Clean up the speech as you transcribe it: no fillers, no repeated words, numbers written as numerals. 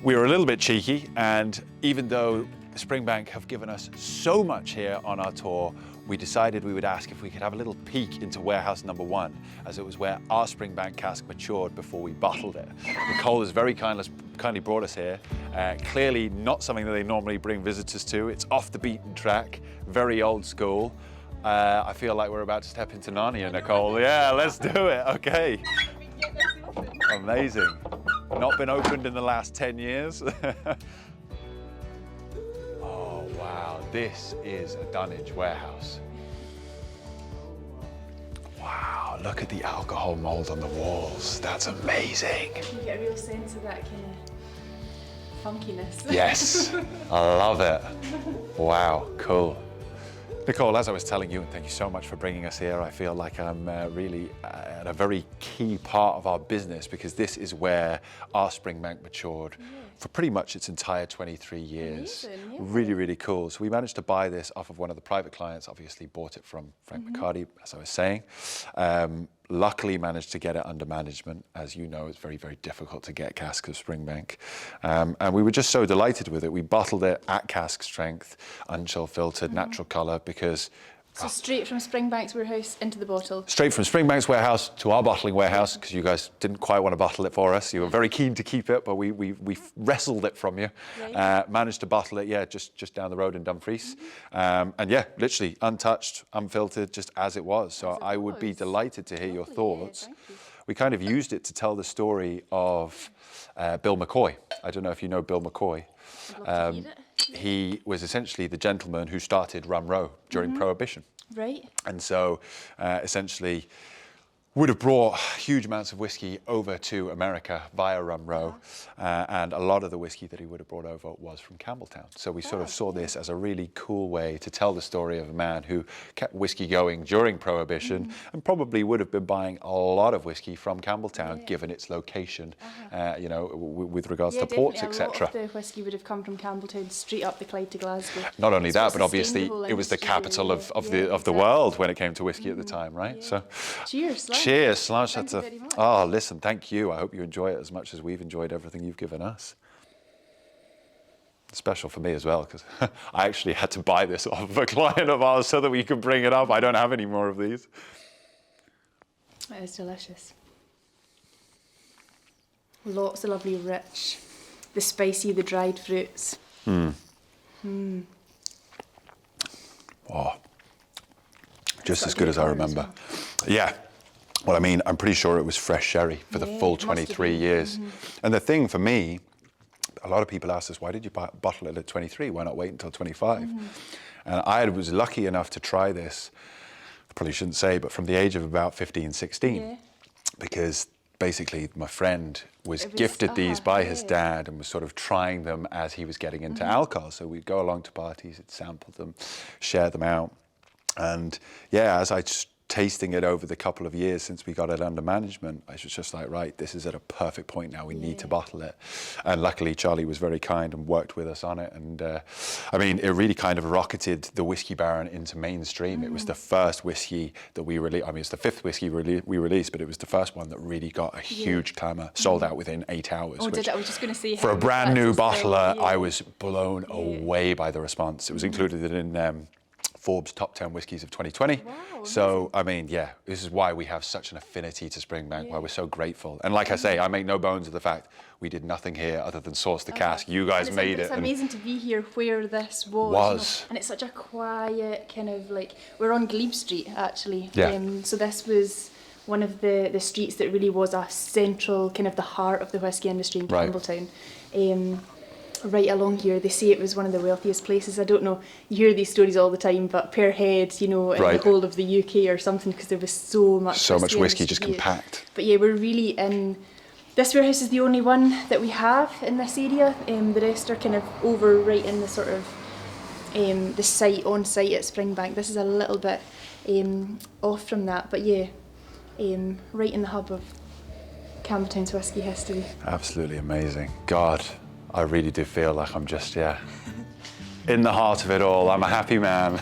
we were a little bit cheeky, and even though Springbank have given us so much here on our tour, we decided we would ask if we could have a little peek into Warehouse No.1, as it was where our Springbank cask matured before we bottled it. Nicole has very kindly brought us here. Clearly not something that they normally bring visitors to. It's off the beaten track, very old school. I feel like we're about to step into Narnia, Nicole. Yeah, let's do it, okay. Amazing. Not been opened in the last 10 years. Oh, wow, this is a Dunwich warehouse. Wow, look at the alcohol mold on the walls. That's amazing. You get a real sense of that kind of funkiness. Yes, I love it. Wow, cool. Nicole, as I was telling you, and thank you so much for bringing us here, I feel like I'm really at a very key part of our business, because this is where our Springbank matured for pretty much its entire 23 years. Amazing, yeah. Really, really cool. So we managed to buy this off of one of the private clients, obviously bought it from Frank McCarty, as I was saying. Luckily managed to get it under management. As you know, it's very, very difficult to get casks of Springbank. And we were just so delighted with it. We bottled it at cask strength, unchill filtered, natural colour, because... So straight from Springbank's warehouse into the bottle? Straight from Springbank's warehouse to our bottling warehouse, because you guys didn't quite want to bottle it for us. You were very keen to keep it, but we wrestled it from you. Right. Managed to bottle it, yeah, just down the road in Dumfries. And yeah, literally untouched, unfiltered, just as it was. So I would be delighted to hear your thoughts. Yeah, we kind of used it to tell the story of Bill McCoy. I don't know if you know Bill McCoy. I'd love to hear it. He was essentially the gentleman who started Rum Row during Prohibition. Right. And so essentially would have brought huge amounts of whiskey over to America via Rum Row. And a lot of the whiskey that he would have brought over was from Campbelltown. So we sort of saw this as a really cool way to tell the story of a man who kept whiskey going during Prohibition and probably would have been buying a lot of whiskey from Campbelltown, given its location, you know, with regards to ports, etc. A lot of the whiskey would have come from Campbelltown straight up the Clyde to Glasgow. Not only that, but obviously it was the capital of the world when it came to whiskey at the time, right? So cheers. Cheers, Sláinte. Thank you very much. Oh, listen, thank you. I hope you enjoy it as much as we've enjoyed everything you've given us. It's special for me as well, because I actually had to buy this off of a client of ours so that we could bring it up. I don't have any more of these. It is delicious. Lots of lovely rich, the spicy, the dried fruits. Oh, just as good as I remember. Yeah. Well, I mean, I'm pretty sure it was fresh sherry for the full 23 years. And the thing for me, a lot of people ask us, why did you bottle it at 23? Why not wait until 25? And I was lucky enough to try this, I probably shouldn't say, but from the age of about 15, 16, because basically my friend was gifted these by his dad and was sort of trying them as he was getting into alcohol. So we'd go along to parties, he'd sample them, share them out. And yeah, as I tasting it over the couple of years since we got it under management, I was just like, right, this is at a perfect point now. We need to bottle it. And luckily, Charlie was very kind and worked with us on it. And I mean, it really kind of rocketed the Whiskey Baron into mainstream. It was the first whiskey that we released. I mean, it's the fifth whiskey we released, but it was the first one that really got a huge clamour, sold out within 8 hours. Oh, did it? I was just going to say, for a brand new bottler, I was blown away by the response. It was included in Forbes Top 10 Whiskies of 2020. Wow, so, I mean, yeah, this is why we have such an affinity to Springbank, why we're so grateful. And like I say, I make no bones of the fact we did nothing here other than source the cask. You guys made it. It's amazing to be here where this was. You know, and it's such a quiet kind of like, we're on Glebe Street actually. So this was one of the streets that really was a central, kind of the heart of the whisky industry in Campbelltown. Right along here, they say it was one of the wealthiest places. I don't know, you hear these stories all the time, but per head, you know, in the whole of the UK or something, because there was so much whiskey just compact. But yeah, we're really in, this warehouse is the only one that we have in this area. The rest are kind of over right in the sort of the site, on site at Springbank. This is a little bit off from that, but yeah, right in the hub of Campbelltown's whisky history. Absolutely amazing. God, I really do feel like I'm just, in the heart of it all. I'm a happy man.